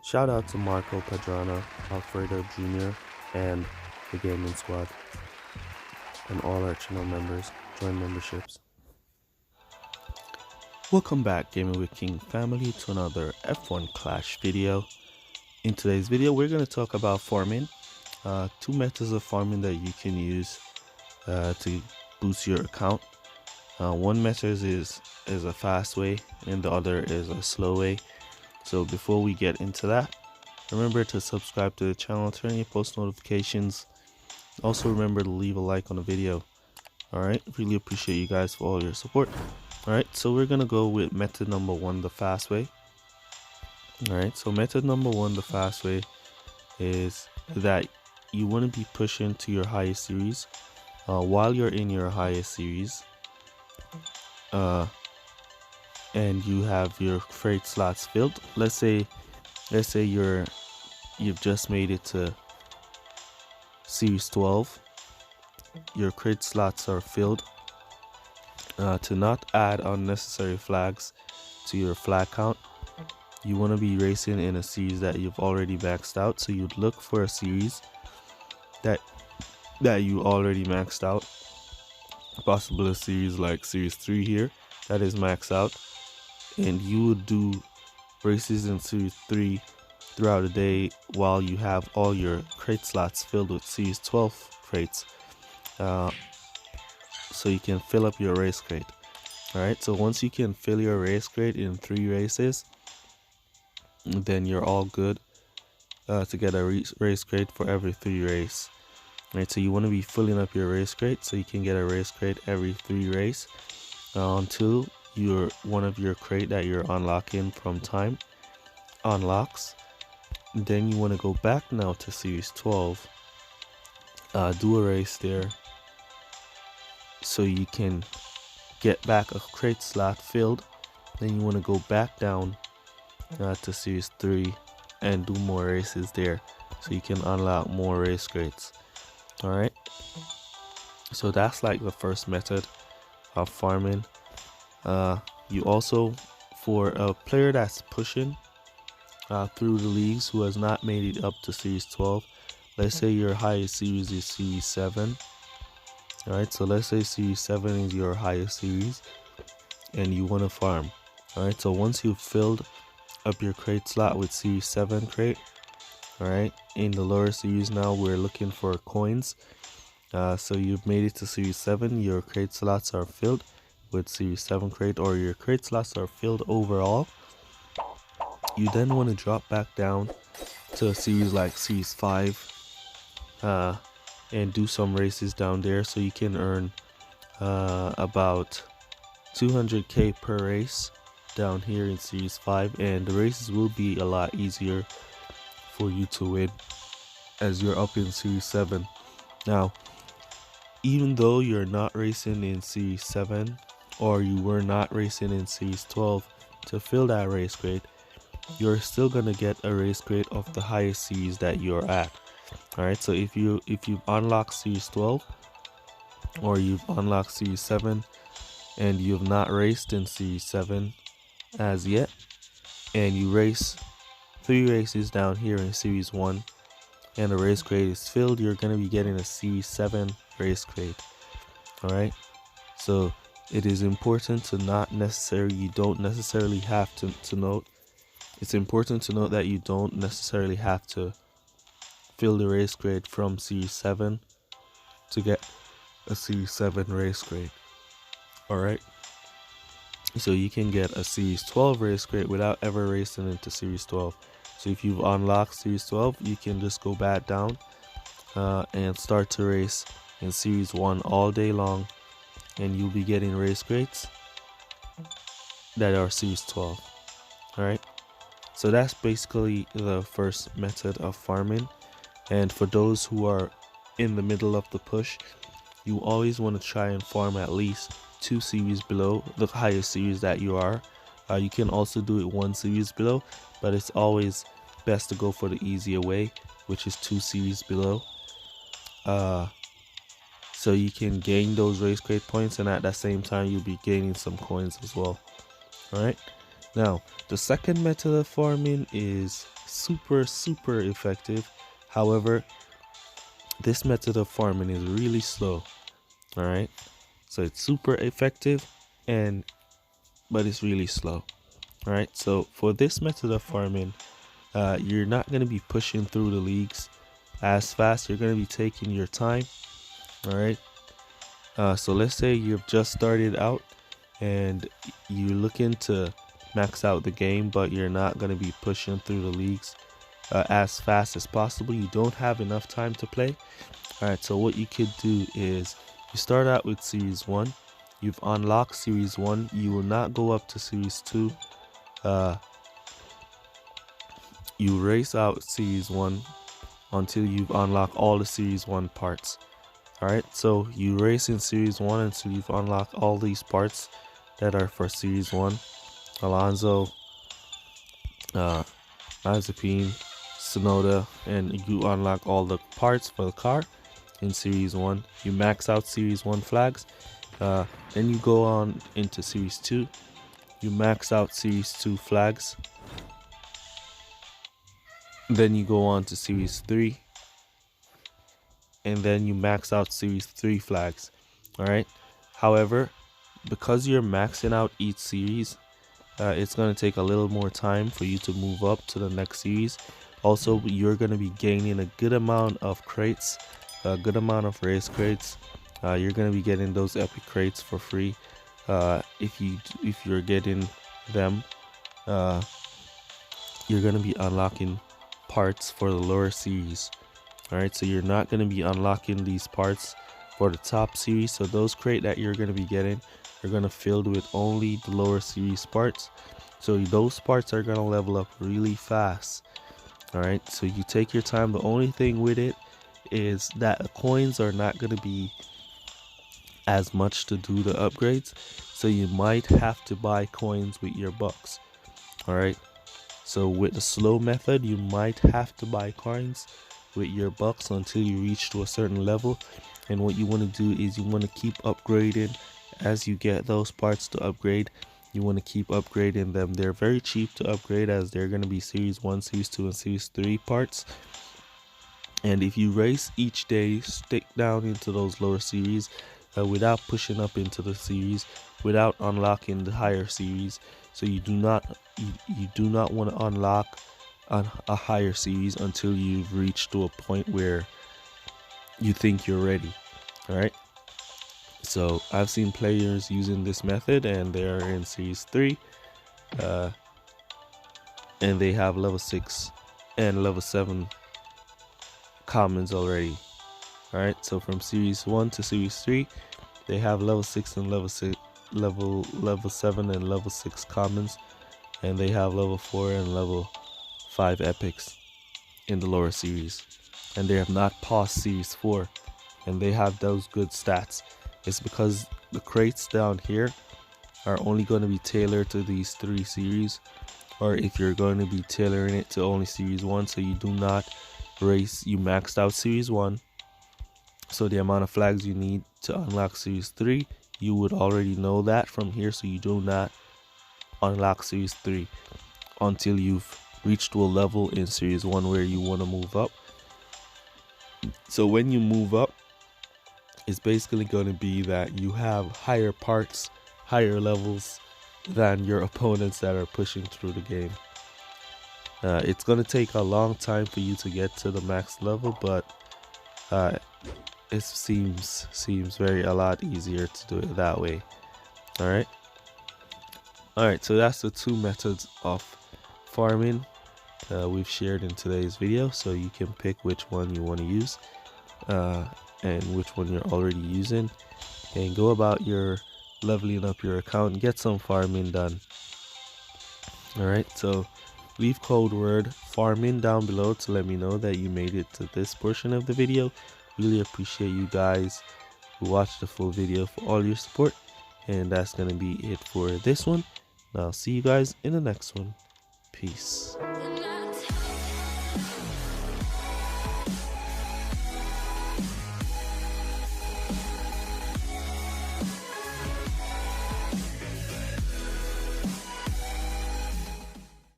Shout out to Marco Padrana, Alfredo Jr., and the Gaming Squad, and all our channel members. Join memberships. Welcome back, Gaming with King family, to another F1 Clash video. In today's video, we're going to talk about farming. Two methods of farming that you can use to boost your account. One method is a fast way, and the other is a slow way. So before we get into that, remember to subscribe to the channel, turn on your post notifications. Also remember to leave a like on the video. Alright, really appreciate you guys for all your support. Alright, so we're gonna go with method number one, the fast way. Alright, so method number one, the fast way, is that you want to be pushing to your highest series. While you're in your highest series, and you have your crate slots filled. Let's say you've just made it to series 12. Your crate slots are filled. To not add unnecessary flags to your flag count, you want to be racing in a series that you've already maxed out. So you'd look for a series that you already maxed out, possibly a series like series 3 here that is maxed out, and you would do races in series 3 throughout the day while you have all your crate slots filled with series 12 crates, so you can fill up your race crate. Alright, so once you can fill your race crate in 3 races, then you're all good to get a race crate for every 3 races. Right, so you want to be filling up your race crate so you can get a race crate every 3 races until one of your crate that you're unlocking from time unlocks. Then you want to go back now to series 12, do a race there so you can get back a crate slot filled. Then you want to go back down to series 3 and do more races there so you can unlock more race crates. Alright, so that's like the first method of farming. You also, for a player that's pushing through the leagues who has not made it up to series 12, let's say your highest series is series 7. Alright, so let's say series 7 is your highest series and you want to farm. Alright, so once you've filled up your crate slot with series 7 crate, alright, in the lower series now we're looking for coins. So you've made it to series 7, your crate slots are filled with series 7 crate, or your crate slots are filled overall. You then want to drop back down to a series like series 5 and do some races down there so you can earn about 200k per race down here in series 5, and the races will be a lot easier for you to win as you're up in series 7. Now, even though you're not racing in series 7, or you were not racing in series 12 to fill that race crate, you're still gonna get a race crate of the highest series that you're at. Alright, so if you've unlocked series 12 or you've unlocked series 7 and you've not raced in series 7 as yet, and you race 3 races down here in series 1 and the race crate is filled, you're going to be getting a series 7 race crate. Alright, so it is important to you don't necessarily have to note, it's important to note that you don't necessarily have to fill the race crate from series 7 to get a series 7 race crate. Alright, so you can get a series 12 race crate without ever racing into series 12. So if you've unlocked series 12, you can just go back down and start to race in series 1 all day long, and you'll be getting race crates that are series 12. Alright, so that's basically the first method of farming. And for those who are in the middle of the push, you always want to try and farm at least 2 series below the highest series that you are. You can also do it 1 series below, but it's always best to go for the easier way, which is 2 series below, so you can gain those race crate points, and at the same time you'll be gaining some coins as well. Alright, now the second method of farming is super effective. However, this method of farming is really slow. All right, so it's super effective but it's really slow. All right, so for this method of farming, you're not going to be pushing through the leagues as fast. You're going to be taking your time. All right, so let's say you've just started out and you're looking to max out the game, but you're not going to be pushing through the leagues as fast as possible. You don't have enough time to play. All right, so what you could do is you start out with Series 1. You've unlocked Series 1. You will not go up to Series 2. You race out Series 1 until you've unlocked all the Series 1 parts. Alright, so you race in Series 1 until you've unlocked all these parts that are for Series 1. Alonso, Mazepin, Sonoda, and you unlock all the parts for the car in Series 1. You max out Series 1 flags. Then you go on into Series 2. You max out Series 2 flags. Then you go on to Series 3. And then you max out Series 3 flags. Alright. However, because you're maxing out each series, it's going to take a little more time for you to move up to the next series. Also, you're going to be gaining a good amount of crates, a good amount of race crates. You're going to be getting those epic crates for free. If you're getting them, you're going to be unlocking parts for the lower series. Alright, so you're not going to be unlocking these parts for the top series. So those crates that you're going to be getting are going to filled with only the lower series parts. So those parts are going to level up really fast. Alright, so you take your time. The only thing with it is that the coins are not going to be as much to do the upgrades. So you might have to buy coins with your bucks. Alright, so with the slow method, you might have to buy coins with your bucks until you reach to a certain level. And what you want to do is you want to keep upgrading as you get those parts to upgrade. You want to keep upgrading them. They're very cheap to upgrade as they're going to be Series 1, Series 2, and Series 3 parts. And if you race each day, stick down into those lower series without pushing up into the series, without unlocking the higher series. So you do not want to unlock a higher series until you've reached to a point where you think you're ready. All right, so I've seen players using this method and they're in Series 3 and they have level 6 and level 7 commons already. All right, so from Series 1 to Series 3 they have level 6 and level 7 and level 6 commons, and they have level 4 and level 5 epics in the lower series, and they have not passed Series 4 and they have those good stats. It's because the crates down here are only going to be tailored to these 3 series, or if you're going to be tailoring it to only Series 1, so you do not race, you maxed out Series 1, so the amount of flags you need to unlock Series 3, you would already know that from here, so you do not unlock Series 3 until you've reached to a level in Series 1 where you want to move up. So when you move up, it's basically going to be that you have higher parts, higher levels than your opponents that are pushing through the game. It's going to take a long time for you to get to the max level, but it seems a lot easier to do it that way. Alright, so that's the 2 methods of farming we've shared in today's video, so you can pick which one you want to use and which one you're already using, and go about your leveling up your account and get some farming done. Alright, so leave code word farming down below to let me know that you made it to this portion of the video. Really appreciate you guys who watched the full video for all your support, and that's gonna be it for this one. I'll see you guys in the next one. Peace.